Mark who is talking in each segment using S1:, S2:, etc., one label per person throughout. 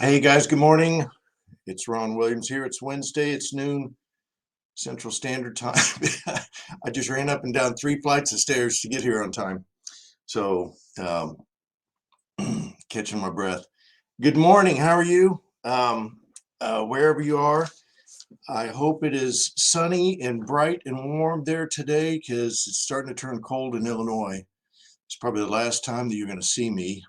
S1: Hey guys, good morning. It's Ron Williams here. It's Wednesday. It's noon Central Standard Time. I just ran up and down 3 flights of stairs to get here on time. So, catching my breath. Good morning. How are you? Wherever you are, I hope it is sunny and bright and warm there today because it's starting to turn cold in Illinois. It's probably the last time that you're going to see me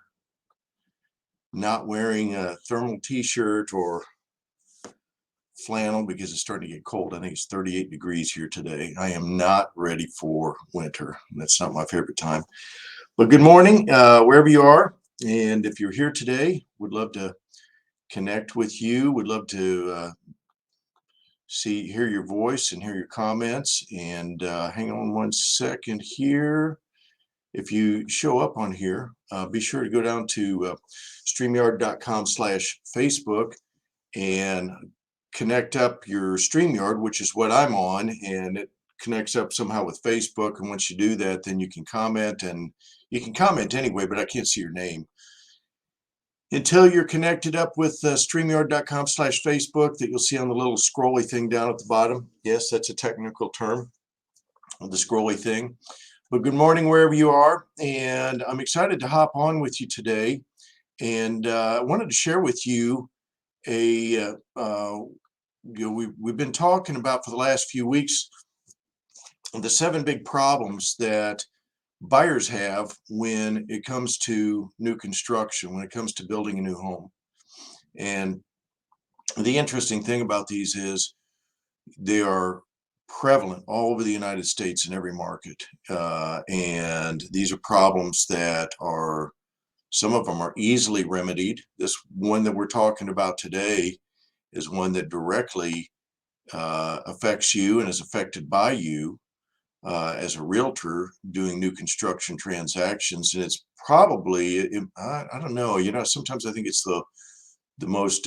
S1: not wearing a thermal t-shirt or flannel because it's starting to get cold. I think it's 38 degrees here today. I am not ready for winter. That's not my favorite time. But good morning, wherever you are. And if you're here today, would love to connect with you. Would love to hear your voice and hear your comments. And hang on one second here. If you show up on here, be sure to go down to StreamYard.com/Facebook and connect up your StreamYard, which is what I'm on, and it connects up somehow with Facebook. And once you do that, then you can comment, and you can comment anyway, but I can't see your name. Until you're connected up with StreamYard.com/Facebook that you'll see on the little scrolly thing down at the bottom. Yes, that's a technical term, the scrolly thing. But good morning wherever you are, and I'm excited to hop on with you today. And I wanted to share with you we've been talking about for the last few weeks the 7 big problems that buyers have when it comes to new construction, when it comes to building a new home. And the interesting thing about these is they are prevalent all over the United States in every market. And these are problems that are, some of them are easily remedied. This one that we're talking about today is one that directly affects you and is affected by you as a realtor doing new construction transactions. And it's probably, I don't know, sometimes I think it's the most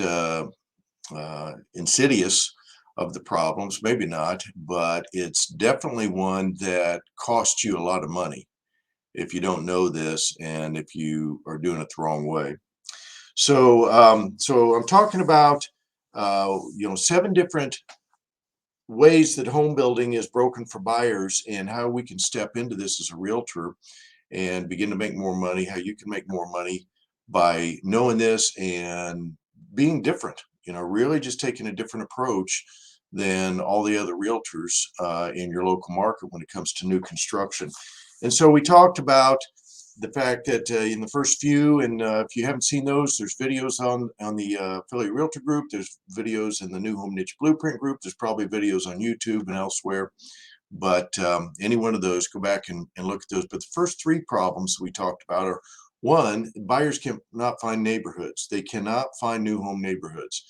S1: insidious of the problems, maybe not, but it's definitely one that costs you a lot of money if you don't know this and if you are doing it the wrong way. So I'm talking about 7 different ways that home building is broken for buyers and how we can step into this as a realtor and begin to make more money, how you can make more money by knowing this and being different, really just taking a different approach than all the other realtors in your local market when it comes to new construction. And so we talked about the fact that in the first few, and if you haven't seen those, there's videos on the affiliate realtor group, there's videos in the new home niche blueprint group, there's probably videos on YouTube and elsewhere, but any one of those, go back and look at those. But the first 3 problems we talked about are: 1, buyers cannot find neighborhoods. They cannot find new home neighborhoods.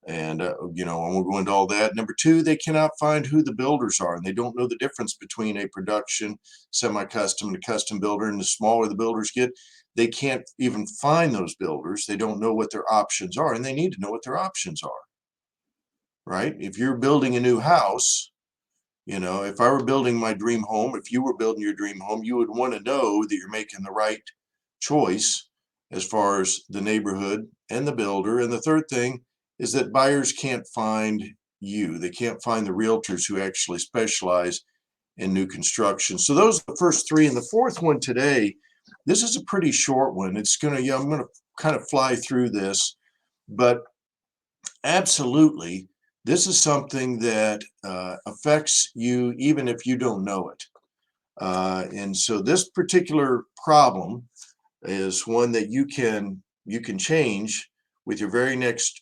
S1: And, I won't go into all that. Number 2, they cannot find who the builders are, and they don't know the difference between a production, semi-custom, and a custom builder. And the smaller the builders get, they can't even find those builders. They don't know what their options are, and they need to know what their options are, right? If you're building a new house, if I were building my dream home, if you were building your dream home, you would want to know that you're making the right choice as far as the neighborhood and the builder. And the third thing is that buyers can't find you. They can't find the realtors who actually specialize in new construction. So those are the first 3. And the fourth one today, this is a pretty short one. I'm going to kind of fly through this, but absolutely, this is something that affects you even if you don't know it. And so this particular problem is one that you can change with your very next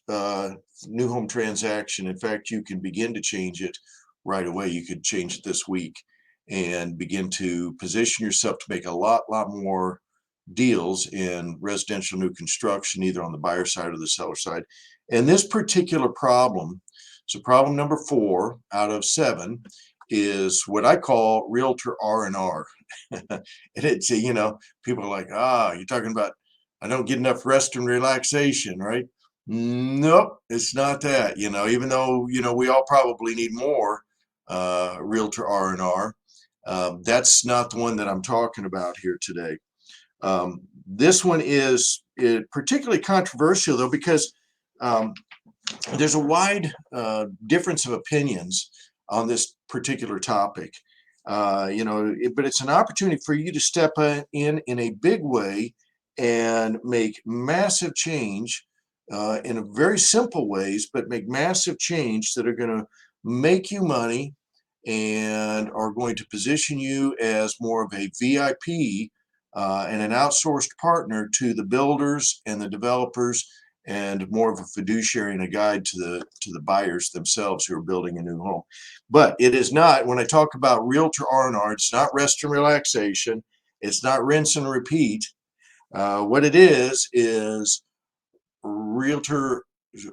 S1: new home transaction. In fact, you can begin to change it right away. You could change it this week and begin to position yourself to make a lot more deals in residential new construction, either on the buyer side or the seller side. And this particular problem, so problem number 4 out of 7, is what I call realtor R&R. And it's, people are like, you're talking about, I don't get enough rest and relaxation, right? Nope, it's not that, even though, we all probably need more realtor R&R. That's not the one that I'm talking about here today. This one is particularly controversial, though, because Um, there's a wide difference of opinions on this particular topic. But it's an opportunity for you to step in a big way and make massive change in a very simple ways, but make massive change that are going to make you money and are going to position you as more of a VIP and an outsourced partner to the builders and the developers, and more of a fiduciary and a guide to the buyers themselves who are building a new home. But it is not, when I talk about realtor R&R, it's not rest and relaxation. It's not rinse and repeat. What it is realtor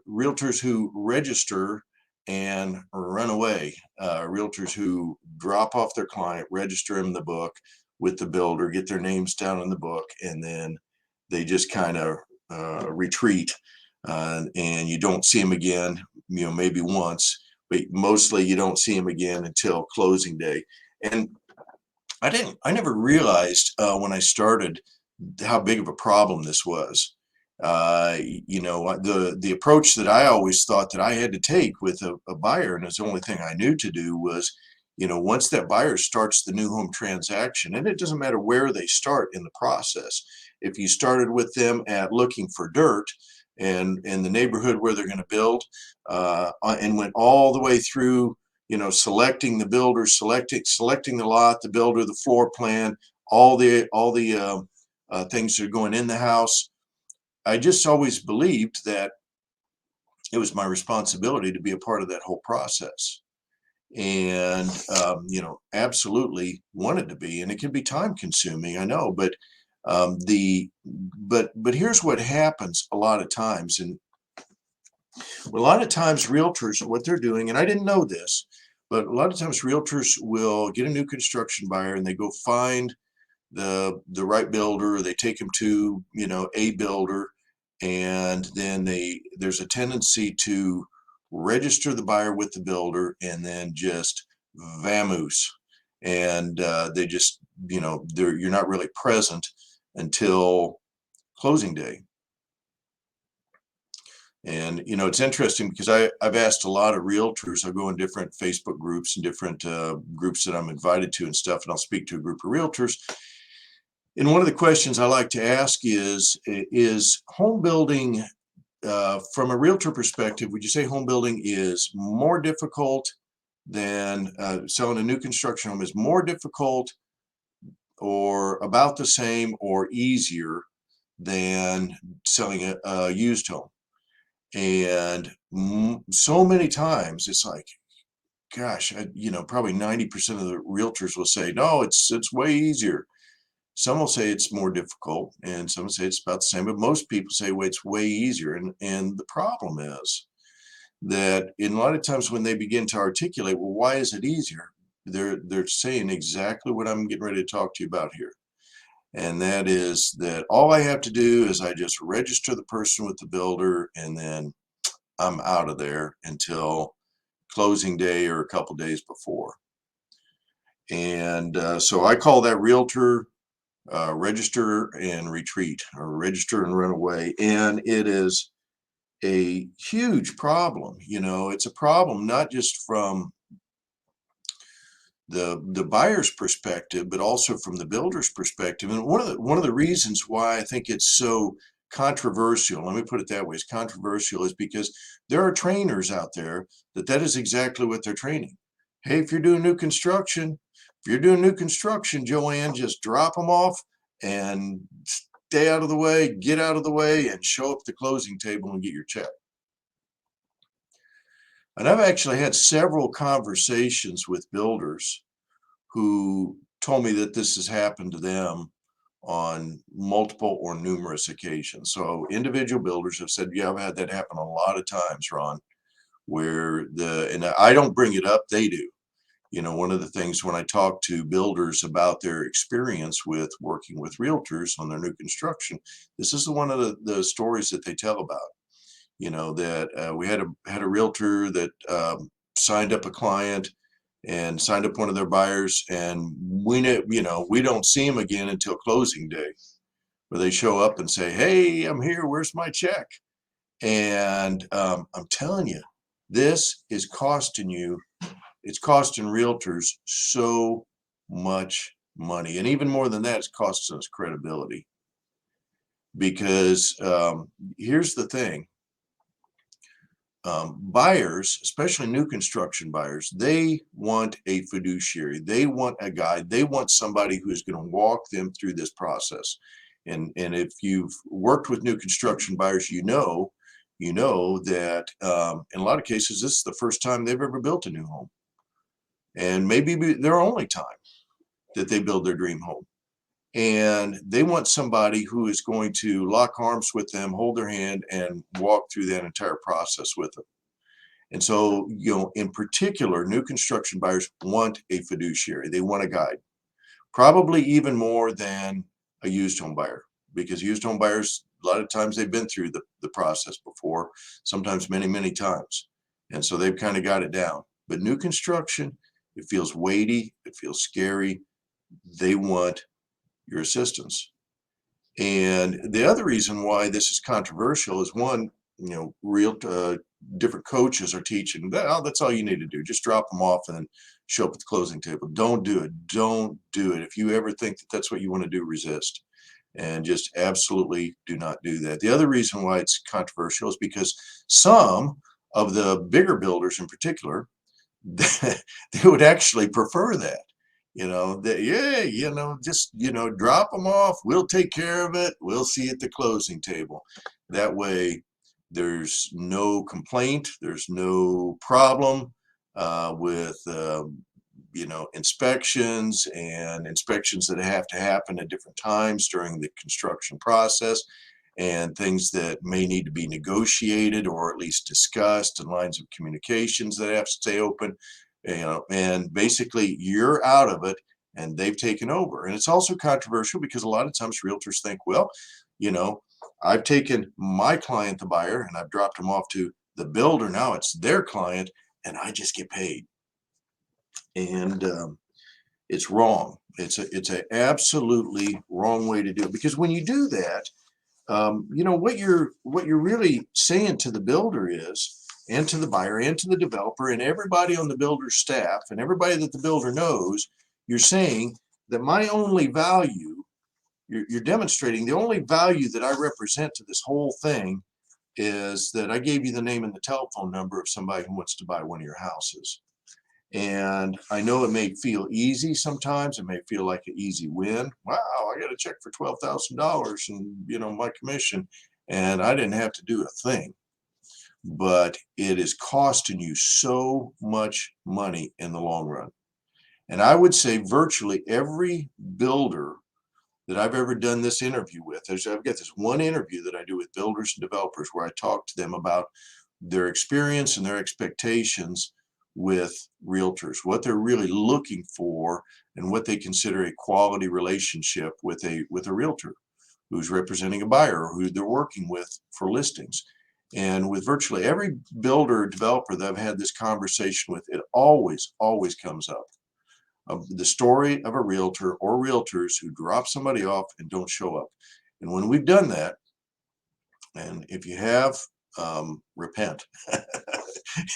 S1: realtors who register and run away. Realtors who drop off their client, register them in the book with the builder, get their names down in the book, and then they just kind of retreat, and you don't see them again. Maybe once, but mostly you don't see them again until closing day. And I never realized when I started how big of a problem this was. The approach that I always thought that I had to take with a buyer, and it's the only thing I knew to do, was, once that buyer starts the new home transaction, and it doesn't matter where they start in the process. If you started with them at looking for dirt and in the neighborhood where they're going to build, and went all the way through, selecting the builder, selecting the lot, the builder, the floor plan, all the things that are going in the house. I just always believed that it was my responsibility to be a part of that whole process, and absolutely wanted to be. And it can be time consuming, I know, but the but here's what happens a lot of times, and a lot of times realtors, what they're doing, and I didn't know this, but a lot of times realtors will get a new construction buyer and they go find the right builder. They take them to a builder, and then there's a tendency to register the buyer with the builder and then just vamoose, and they just you're not really present until closing day. And it's interesting because I've asked a lot of realtors. I go in different Facebook groups and different groups that I'm invited to and stuff, and I'll speak to a group of realtors. And one of the questions I like to ask is home building, from a realtor perspective, would you say home building is more difficult than selling a new construction home, is more difficult or about the same or easier than selling a used home? And so many times it's like, gosh, probably 90% of the realtors will say, no, it's way easier. Some will say it's more difficult, and some will say it's about the same, but most people say, well, it's way easier. And the problem is that in a lot of times when they begin to articulate, well, why is it easier? They're saying exactly what I'm getting ready to talk to you about here. And that is that all I have to do is I just register the person with the builder, and then I'm out of there until closing day or a couple days before. And so I call that realtor register and retreat, or register and run away. And it is a huge problem. It's a problem not just from the buyer's perspective, but also from the builder's perspective. And one of the reasons why I think it's so controversial, let me put it that way, is controversial, is because there are trainers out there that is exactly what they're training. Hey, if you're doing new construction, Joanne, just drop them off and stay out of the way, get out of the way, and show up at the closing table and get your check. And I've actually had several conversations with builders who told me that this has happened to them on multiple or numerous occasions. So individual builders have said, yeah, I've had that happen a lot of times, Ron, and I don't bring it up, they do. One of the things when I talk to builders about their experience with working with realtors on their new construction, this is one of the stories that they tell about. That we had a realtor that signed up a client and signed up one of their buyers, and we don't see him again until closing day, where they show up and say, hey, I'm here, where's my check? And I'm telling you, this is costing you, it's costing realtors so much money. And even more than that, it's costing us credibility. Because here's the thing. Buyers, especially new construction buyers, they want a fiduciary. They want a guide. They want somebody who is going to walk them through this process. And if you've worked with new construction buyers, you know that in a lot of cases, this is the first time they've ever built a new home, and maybe their only time that they build their dream home. And they want somebody who is going to lock arms with them, hold their hand, and walk through that entire process with them. And so, in particular, new construction buyers want a fiduciary. They want a guide, probably even more than a used home buyer, because used home buyers, a lot of times they've been through the process before, sometimes many, many times. And so they've kind of got it down. But new construction, it feels weighty, it feels scary. They want your assistance. And the other reason why this is controversial is one, real different coaches are teaching that, oh, that's all you need to do. Just drop them off and then show up at the closing table. Don't do it. Don't do it. If you ever think that that's what you want to do, resist, and just absolutely do not do that. The other reason why it's controversial is because some of the bigger builders in particular, they would actually prefer that. That, yeah, just, drop them off. We'll take care of it. We'll see you at the closing table. That way, there's no complaint. There's no problem with, inspections and inspections that have to happen at different times during the construction process, and things that may need to be negotiated or at least discussed, and lines of communications that have to stay open, and basically you're out of it and they've taken over. And it's also controversial because a lot of times realtors think, well, you know, I've taken my client, the buyer, and I've dropped them off to the builder. Now it's their client and I just get paid. And it's wrong. It's a absolutely wrong way to do it, because when you do that, what you're really saying to the builder is, and to the buyer and to the developer and everybody on the builder's staff and everybody that the builder knows, you're saying that my only value, you're demonstrating the only value that I represent to this whole thing is that I gave you the name and the telephone number of somebody who wants to buy one of your houses. And I know it may feel easy sometimes. It may feel like an easy win. Wow, I got a check for $12,000 and my commission, and I didn't have to do a thing. But it is costing you so much money in the long run. And I would say virtually every builder that I've ever done this interview with, I've got this one interview that I do with builders and developers where I talk to them about their experience and their expectations with realtors, what they're really looking for, and what they consider a quality relationship with a realtor who's representing a buyer or who they're working with for listings. And with virtually every builder or developer that I've had this conversation with, it always comes up of the story of a realtor or realtors who drop somebody off and don't show up. And when we've done that, and if you have, repent.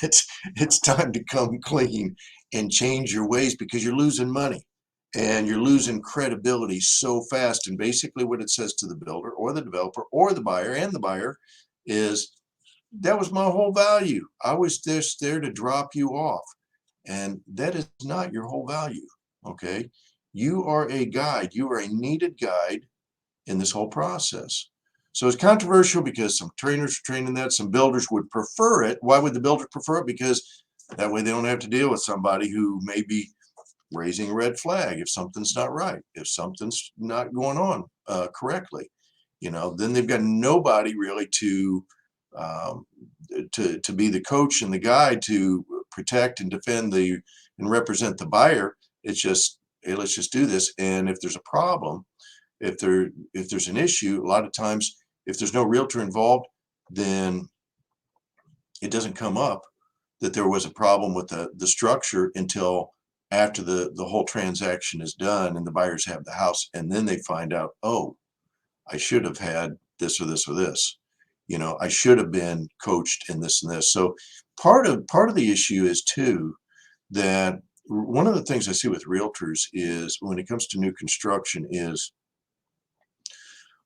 S1: It's time to come clean and change your ways, because you're losing money and you're losing credibility so fast. And basically what it says to the builder or the developer or the buyer and the buyer is, that was my whole value. I was just there to drop you off. And that is not your whole value. Okay. You are a guide. You are a needed guide in this whole process. So it's controversial because some trainers are training that. Some builders would prefer it. Why would the builders prefer it? Because that way they don't have to deal with somebody who may be raising a red flag if something's not right, if something's not going on correctly. Then they've got nobody really um, to be the coach and the guide to protect and defend and represent the buyer. It's just, hey, let's just do this. And if there's a problem, if there's an issue, a lot of times if there's no realtor involved, then it doesn't come up that there was a problem with the structure until after the whole transaction is done and the buyers have the house, and then they find out, oh, I should have had this or this or this. I should have been coached in this and this. So part of the issue is too that one of the things I see with realtors is when it comes to new construction is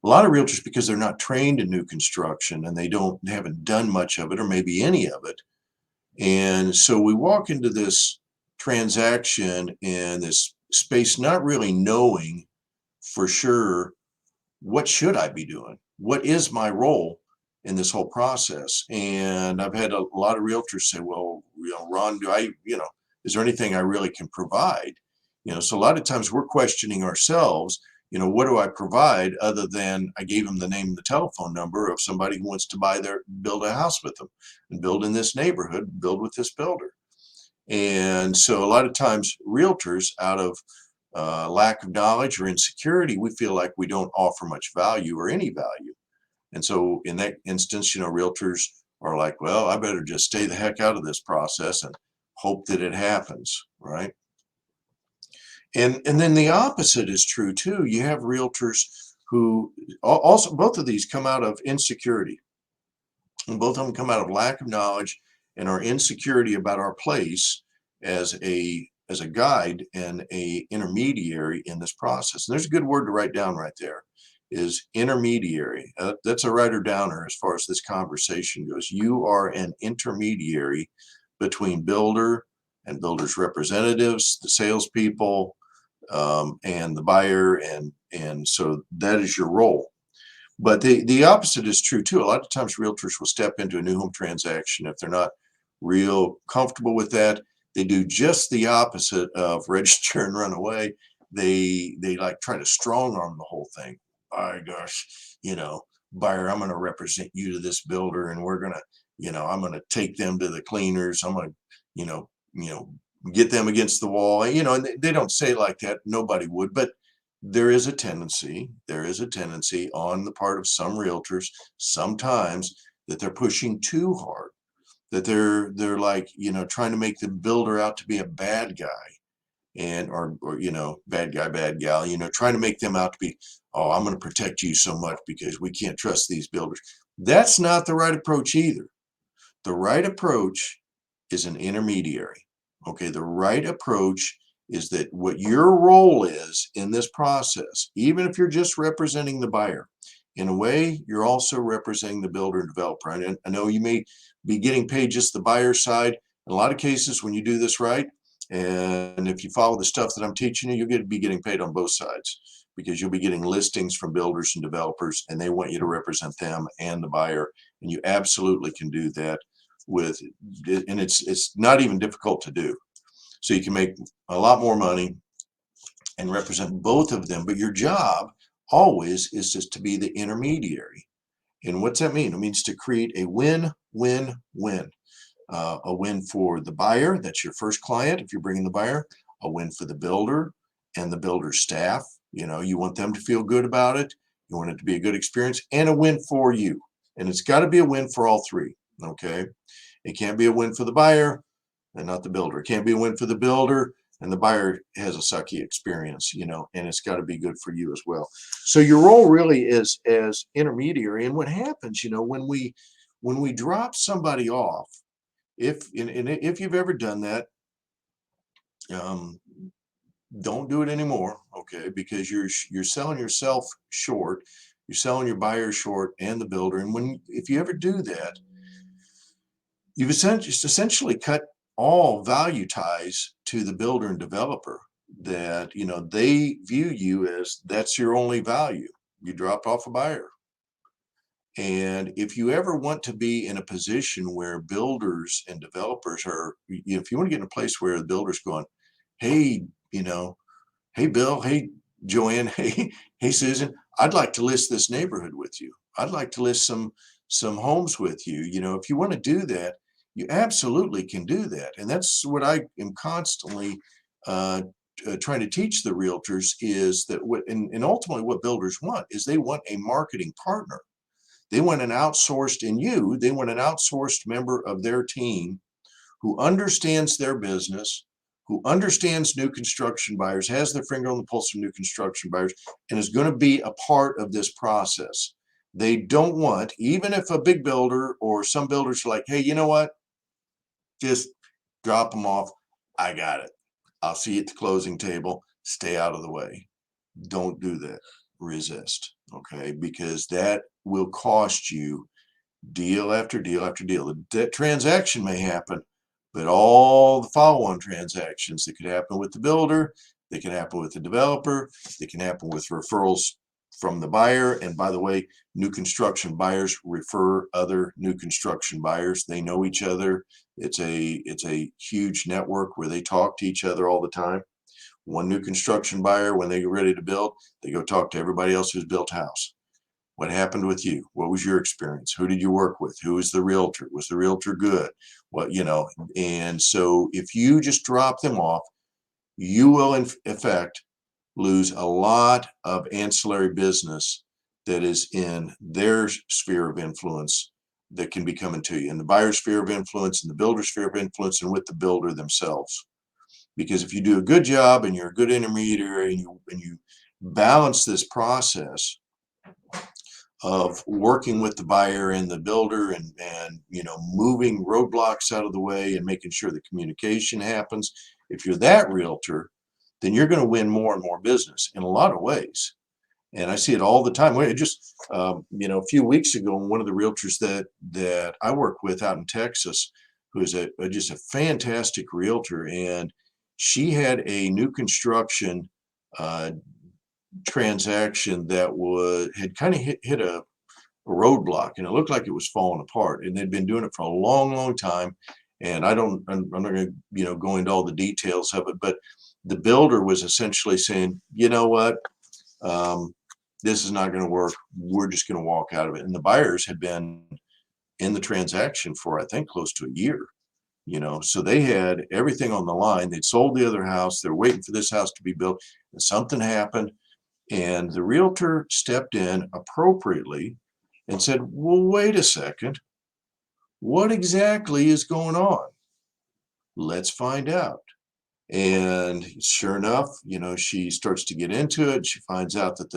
S1: a lot of realtors, because they're not trained in new construction and they haven't done much of it or maybe any of it. And so we walk into this transaction in this space not really knowing for sure what should I be doing? What is my role in this whole process? And I've had a lot of realtors say, well, Ron, is there anything I really can provide? So a lot of times we're questioning ourselves, what do I provide other than I gave them the name and the telephone number of somebody who wants to build a house with them and build in this neighborhood, build with this builder. And so a lot of times realtors, out of lack of knowledge or insecurity, we feel like we don't offer much value or any value. And so in that instance, realtors are like, well, I better just stay the heck out of this process and hope that it happens, right? And then the opposite is true too. You have realtors who also, both of these come out of insecurity, and both of them come out of lack of knowledge and our insecurity about our place as a guide and a intermediary in this process. And there's a good word to write down right there, is intermediary. That's a writer downer as far as this conversation goes. You are an intermediary between builder and builder's representatives, the salespeople, and the buyer, and so that is your role. But the opposite is true too. A lot of times realtors will step into a new home transaction if they're not real comfortable with that. They do just the opposite of register and run away. They like try to strong arm the whole thing. My gosh, buyer, I'm going to represent you to this builder, and we're going to, I'm going to take them to the cleaners. I'm going to, get them against the wall. And they don't say it like that. Nobody would, but there is a tendency on the part of some realtors sometimes that they're pushing too hard, that they're like, trying to make the builder out to be a bad guy, and or bad guy, bad gal, trying to make them out to be, oh, I'm going to protect you so much because we can't trust these builders. That's not the right approach either. The right approach is an intermediary. Okay, the right approach is that what your role is in this process, even if you're just representing the buyer, in a way, you're also representing the builder and developer. And I know you may be getting paid just the buyer side. In a lot of cases, when you do this right, and if you follow the stuff that I'm teaching you, be getting paid on both sides, because you'll be getting listings from builders and developers, and they want you to represent them and the buyer. And you absolutely can do that with, and it's not even difficult to do. So you can make a lot more money and represent both of them. But your job always is just to be the intermediary. And what's that mean? It means to create a win-win-win. A win for the buyer, that's your first client if you're bringing the buyer, a win for the builder and the builder's staff. You want them to feel good about it. You want it to be a good experience, and a win for you. And it's got to be a win for all three. Okay. It can't be a win for the buyer and not the builder. It can't be a win for the builder and the buyer has a sucky experience, and it's got to be good for you as well. So your role really is as intermediary. And what happens, when we drop somebody off, if you've ever done that, um, don't do it anymore, okay? Because you're selling yourself short, you're selling your buyer short and the builder. And if you ever do that, you've essentially cut all value ties to the builder and developer. That they view you as that's your only value. You dropped off a buyer. And if you ever want to be in a position where builders and developers are, if you want to get in a place where the builder's going, hey, hey, Bill, hey, Joanne, hey, Susan, I'd like to list this neighborhood with you. I'd like to list some homes with you. If you want to do that, you absolutely can do that. And that's what I am constantly trying to teach the realtors, is that and ultimately what builders want is they want a marketing partner. They want an outsourced member of their team who understands their business, who understands new construction buyers, has their finger on the pulse of new construction buyers, and is going to be a part of this process. They don't want, even if a big builder or some builders are like, hey, you know what? Just drop them off. I got it. I'll see you at the closing table. Stay out of the way. Don't do that. Resist. Okay. Because that will cost you deal after deal after deal. The transaction may happen, but all the follow-on transactions that could happen with the builder, they can happen with the developer, they can happen with referrals from the buyer. And by the way, new construction buyers refer other new construction buyers. They know each other. It's a huge network where they talk to each other all the time. One new construction buyer, when they get ready to build, they go talk to everybody else who's built a house. What happened with you? What was your experience? Who did you work with? Who was the realtor? Was the realtor good? What, and so if you just drop them off, you will in effect lose a lot of ancillary business that is in their sphere of influence that can be coming to you, in the buyer's sphere of influence, in the builder's sphere of influence, and with the builder themselves. Because if you do a good job and you're a good intermediary and you balance this process of working with the buyer and the builder and moving roadblocks out of the way and making sure the communication happens, if you're that realtor, then you're going to win more and more business in a lot of ways. And I see it all the time. Just a few weeks ago, one of the realtors that I work with out in Texas, who is just a fantastic realtor, and she had a new construction uh, transaction that had kind of hit a roadblock, and it looked like it was falling apart. And they'd been doing it for a long, long time. And I'm not going to go into all the details of it, but the builder was essentially saying, you know what, um, this is not going to work. We're just going to walk out of it. And the buyers had been in the transaction for, I think, close to a year. So they had everything on the line. They'd sold the other house. They're waiting for this house to be built, and something happened. And the realtor stepped in appropriately and said, well, wait a second. What exactly is going on? Let's find out. And sure enough, she starts to get into it. She finds out that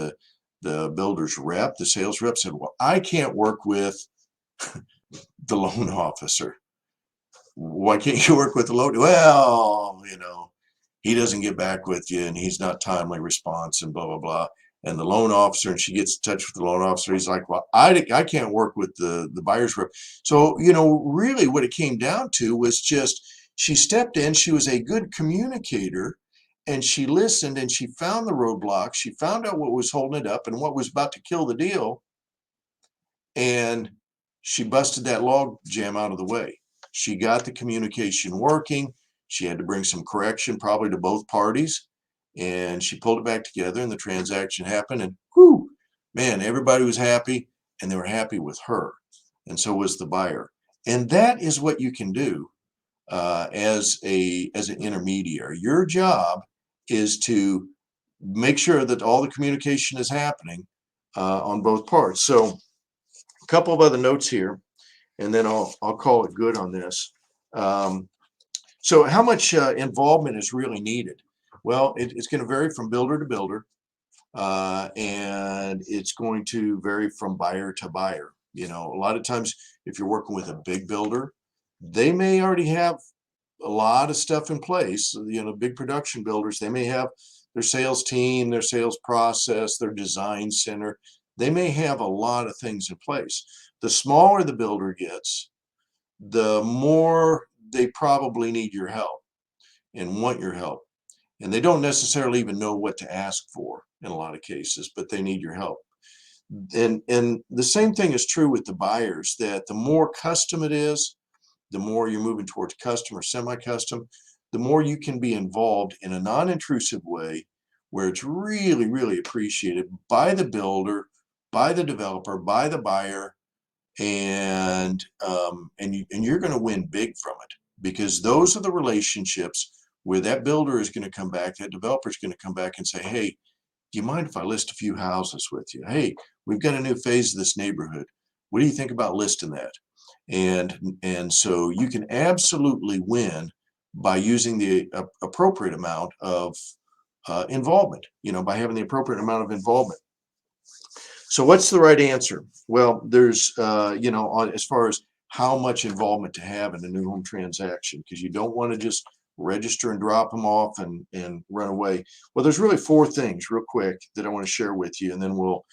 S1: the builder's rep, the sales rep, said, well, I can't work with the loan officer. Why can't you work with the loan? Well, he doesn't get back with you and he's not timely response and blah, blah, blah. And the loan officer, and she gets in touch with the loan officer. He's like, well, I can't work with the buyer's rep. So, really what it came down to was just she stepped in. She was a good communicator and she listened and she found the roadblocks. She found out what was holding it up and what was about to kill the deal. And she busted that log jam out of the way. She got the communication working. She had to bring some correction probably to both parties, and she pulled it back together and the transaction happened, and whoo, man, everybody was happy and they were happy with her, and so was the buyer. And that is what you can do as an intermediary. Your job is to make sure that all the communication is happening on both parts. So a couple of other notes here, and then I'll call it good on this. Um, so how much involvement is really needed? Well, it's going to vary from builder to builder, and it's going to vary from buyer to buyer. A lot of times, if you're working with a big builder, they may already have a lot of stuff in place. Big production builders, they may have their sales team, their sales process, their design center. They may have a lot of things in place. The smaller the builder gets, the more they probably need your help and want your help. And they don't necessarily even know what to ask for in a lot of cases, but they need your help. And the same thing is true with the buyers, that the more custom it is, the more you're moving towards custom or semi-custom, the more you can be involved in a non-intrusive way where it's really, really appreciated by the builder, by the developer, by the buyer, and you're going to win big from it, because those are the relationships where that builder is going to come back, that developer is going to come back and say, hey, do you mind if I list a few houses with you? Hey, we've got a new phase of this neighborhood. What do you think about listing that? And so you can absolutely win by using the appropriate amount of involvement, by having the appropriate amount of involvement. So what's the right answer? Well, there's, as far as how much involvement to have in a new home transaction, because you don't want to just register and drop them off and run away. Well, there's really four things real quick that I want to share with you, and then we'll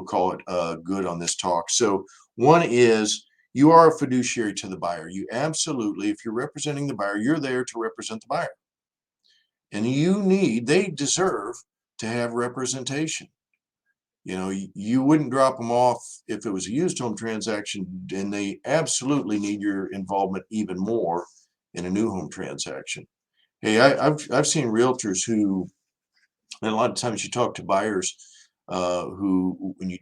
S1: call it good on this talk. So one is you are a fiduciary to the buyer. You absolutely, if you're representing the buyer, you're there to represent the buyer. And they deserve to have representation. You wouldn't drop them off if it was a used home transaction, and they absolutely need your involvement even more in a new home transaction. Hey, I've seen realtors who, and a lot of times you talk to buyers who, when you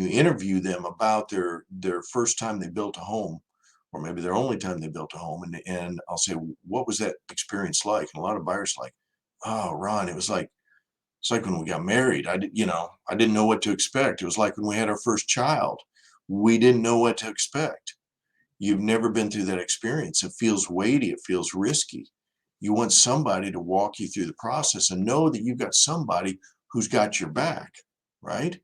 S1: interview them about their first time they built a home, or maybe their only time they built a home, and I'll say, what was that experience like? And a lot of buyers are like, oh, Ron, it's like when we got married. I didn't know what to expect. It was like when we had our first child. We didn't know what to expect. You've never been through that experience. It feels weighty. It feels risky. You want somebody to walk you through the process and know that you've got somebody who's got your back, right?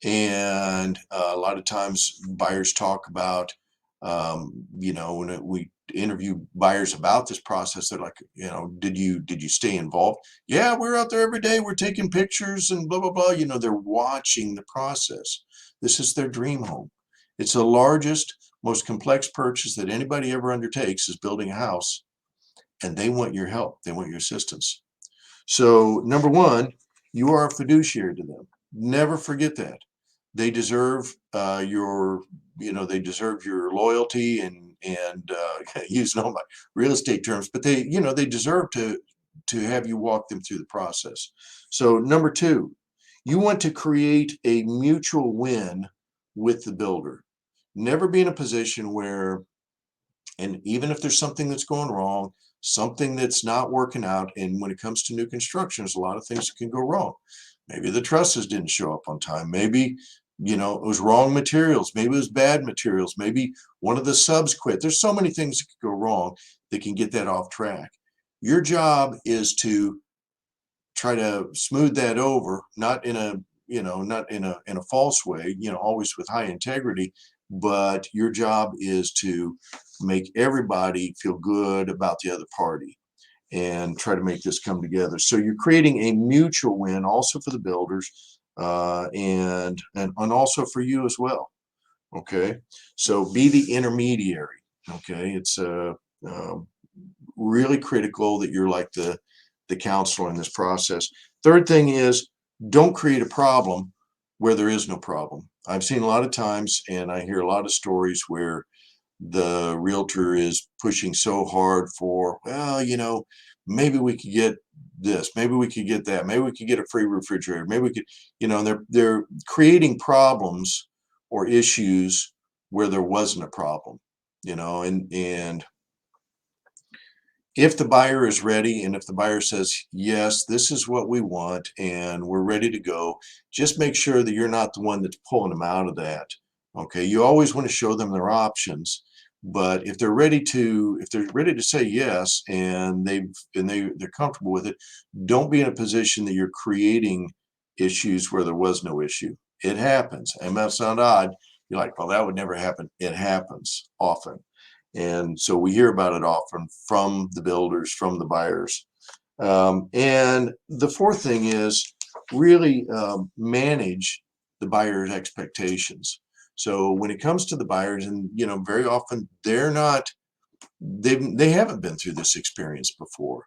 S1: And a lot of times buyers talk about, when we interview buyers about this process, they're like, did you stay involved? Yeah, we're out there every day. We're taking pictures and blah, blah, blah. They're watching the process. This is their dream home. It's the largest, most complex purchase that anybody ever undertakes, is building a house, and they want your help. They want your assistance. So number one, you are a fiduciary to them. Never forget that. They deserve they deserve your loyalty and using all my real estate terms, but they deserve to have you walk them through the process. So number two, you want to create a mutual win with the builder. Never be in a position where, and even if there's something that's going wrong, something that's not working out, and when it comes to new construction, there's a lot of things that can go wrong. Maybe the trusses didn't show up on time. Maybe, it was wrong materials. Maybe it was bad materials. Maybe one of the subs quit. There's so many things that could go wrong that can get that off track. Your job is to try to smooth that over, not in a not in a false way, always with high integrity, but your job is to make everybody feel good about the other party and try to make this come together. So you're creating a mutual win also for the builders, and also for you as well. Okay, so be the intermediary. Okay, it's uh, really critical that you're like the counselor in this process. Third thing is, don't create a problem where there is no problem. I've seen a lot of times, and I hear a lot of stories where the realtor is pushing so hard for, well, maybe we could get this, maybe we could get that, maybe we could get a free refrigerator, maybe we could, they're creating problems or issues where there wasn't a problem, and if the buyer is ready, and if the buyer says, yes, this is what we want and we're ready to go, just make sure that you're not the one that's pulling them out of that. Okay, you always want to show them their options, but if they're ready to say yes, and they're comfortable with it, don't be in a position that you're creating issues where there was no issue. It happens. It might sound odd. You're like, well, that would never happen. It happens often. And so we hear about it often from the builders, from the buyers. And the fourth thing is really manage the buyer's expectations. So when it comes to the buyers, and very often they haven't been through this experience before,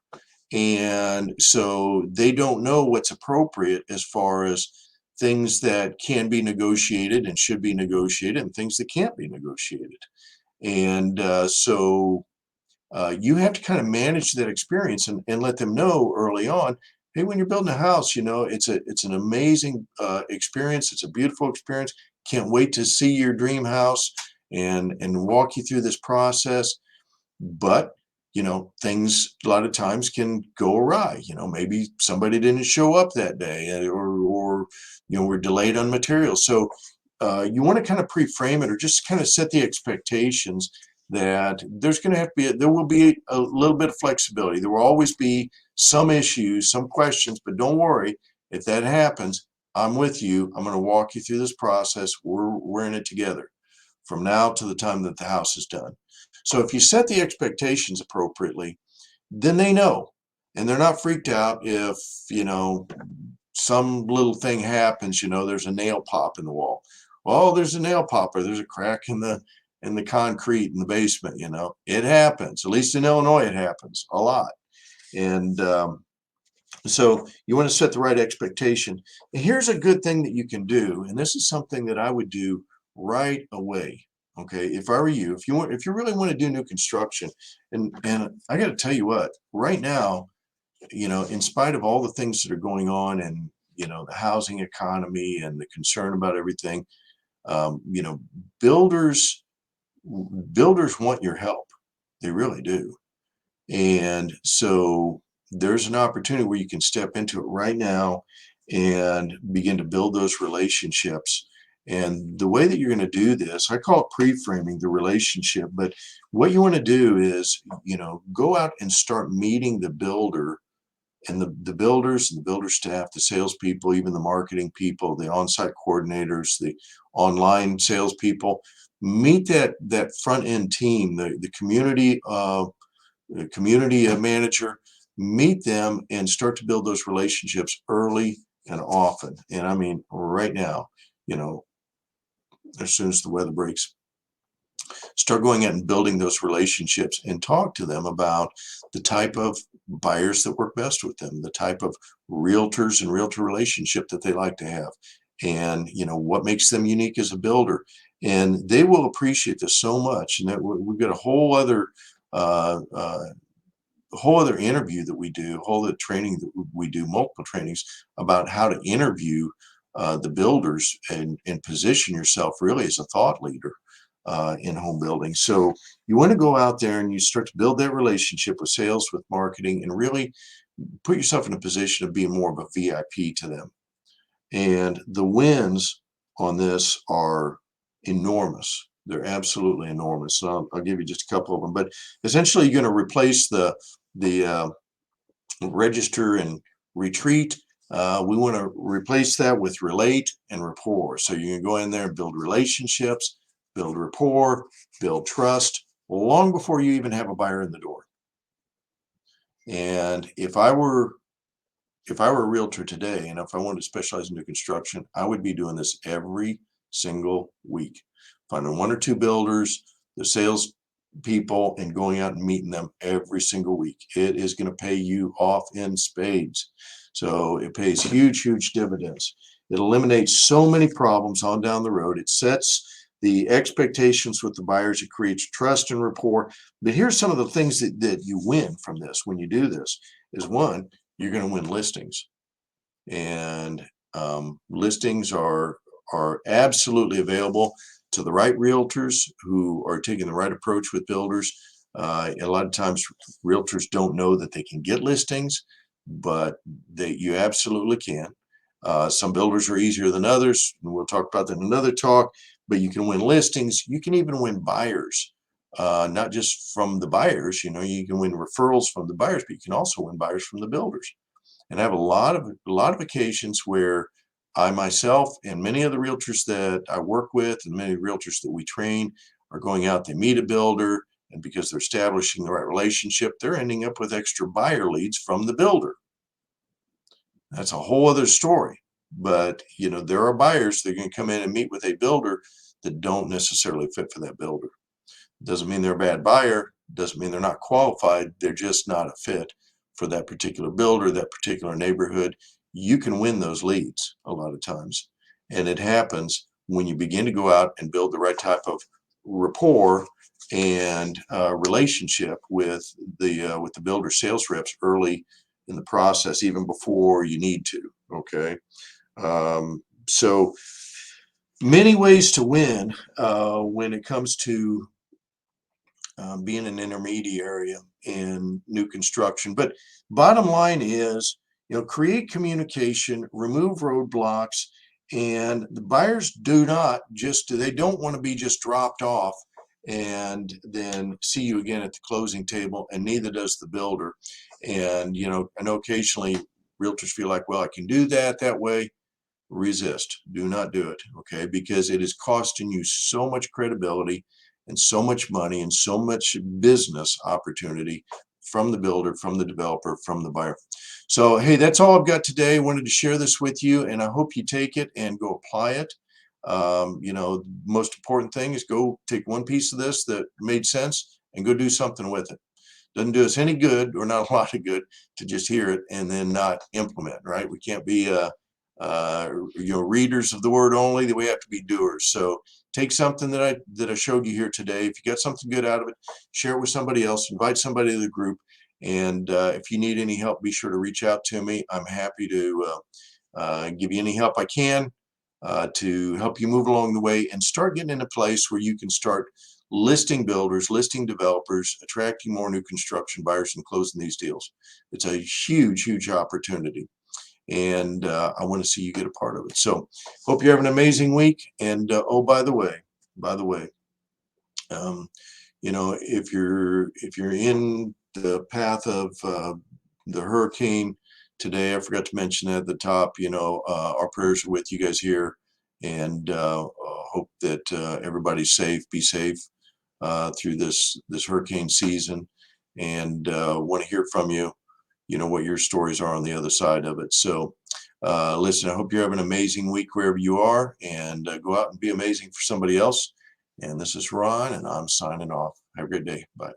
S1: and so they don't know what's appropriate as far as things that can be negotiated and should be negotiated, and things that can't be negotiated. And so you have to kind of manage that experience and let them know early on, hey, when you're building a house, it's an amazing experience. It's a beautiful experience. Can't wait to see your dream house and walk you through this process. But things a lot of times can go awry. Maybe somebody didn't show up that day, or we're delayed on materials. So you want to kind of pre-frame it, or just kind of set the expectations that there will be a little bit of flexibility. There will always be some issues, some questions, but don't worry if that happens. I'm with you. I'm going to walk you through this process. We're in it together from now to the time that the house is done. So if you set the expectations appropriately, then they know, and they're not freaked out if, you know, some little thing happens, there's a nail pop in the wall. Well, there's a nail pop, or there's a crack in the concrete in the basement. It happens. At least in Illinois, it happens a lot. And so you want to set the right expectation. And here's a good thing that you can do, and this is something that I would do right away. Okay, if I were you, if you really want to do new construction, and I got to tell you what, right now, in spite of all the things that are going on, and the housing economy and the concern about everything, um, you know, builders builders want your help. They really do. And so there's an opportunity where you can step into it right now and begin to build those relationships. And the way that you're going to do this, I call it pre-framing the relationship. But what you want to do is, go out and start meeting the builder and the builders and the builder staff, the salespeople, even the marketing people, the on-site coordinators, the online salespeople. Meet that front end team, the community manager. Meet them and start to build those relationships early and often. And I mean, right now, you know, as soon as the weather breaks, start going out and building those relationships and talk to them about the type of buyers that work best with them, the type of realtors and realtor relationship that they like to have, and what makes them unique as a builder. And they will appreciate this so much. And that we've got uh, uh, a whole other interview that we do, a whole other training that we do, multiple trainings about how to interview the builders, and position yourself really as a thought leader in home building. So you want to go out there and you start to build that relationship with sales, with marketing, and really put yourself in a position of being more of a VIP to them. And the wins on this are enormous. They're absolutely enormous. So I'll give you just a couple of them. But essentially, you're going to replace the register and retreat. We want to replace that with relate and rapport. So you can go in there and build relationships, build rapport, build trust long before you even have a buyer in the door. And if I were a realtor today, and if I wanted to specialize in new construction, I would be doing this every single week, finding one or two builders, the sales people, and going out and meeting them every single week. It is going to pay you off in spades. So it pays huge dividends. It eliminates so many problems on down the road. It sets the expectations with the buyers. It creates trust and rapport. But here's some of the things that you win from this when you do this is, one, you're going to win listings. And listings are absolutely available to the right realtors who are taking the right approach with builders. A lot of times realtors don't know that they can get listings, but you absolutely can. Some builders are easier than others, and we'll talk about that in another talk. But you can win listings. You can even win buyers, not just from the buyers. You can win referrals from the buyers, but you can also win buyers from the builders. And I have a lot of occasions where I myself and many of the realtors that I work with and many realtors that we train are going out, they meet a builder, and because they're establishing the right relationship, they're ending up with extra buyer leads from the builder. That's a whole other story. But there are buyers that are going to come in and meet with a builder that don't necessarily fit for that builder. Doesn't mean they're a bad buyer, doesn't mean they're not qualified. They're just not a fit for that particular builder, that particular neighborhood. You can win those leads a lot of times. And it happens when you begin to go out and build the right type of rapport and relationship with the builder sales reps early in the process, even before you need to. Okay. So many ways to win when it comes to being an intermediary in new construction. But bottom line is, create communication, remove roadblocks, and the buyers they don't want to be just dropped off and then see you again at the closing table, and neither does the builder. And I know occasionally realtors feel like, well, I can do that way. resist. Do not do it, okay? Because it is costing you so much credibility and so much money and so much business opportunity from the builder, from the developer, from the buyer. So, hey, that's all I've got today. I wanted to share this with you, and I hope you take it and go apply it. Most important thing is go take one piece of this that made sense and go do something with it. Doesn't do us any good, or not a lot of good, to just hear it and then not implement, right? We can't be readers of the word only, that we have to be doers. So take something that I showed you here today. If you got something good out of it, share it with somebody else, invite somebody to the group. And if you need any help, be sure to reach out to me. I'm happy to give you any help I can to help you move along the way and start getting in a place where you can start listing builders, listing developers, attracting more new construction buyers, and closing these deals. It's a huge, huge opportunity, and I want to see you get a part of it. So, hope you have an amazing week. And oh, by the way, um, if you're in the path of the hurricane today, I forgot to mention at the top. Our prayers are with you guys here, and hope that everybody's safe. Be safe through this hurricane season, and want to hear from you. What your stories are on the other side of it. So, listen, I hope you have an amazing week wherever you are, and go out and be amazing for somebody else. And this is Ron, and I'm signing off. Have a great day. Bye.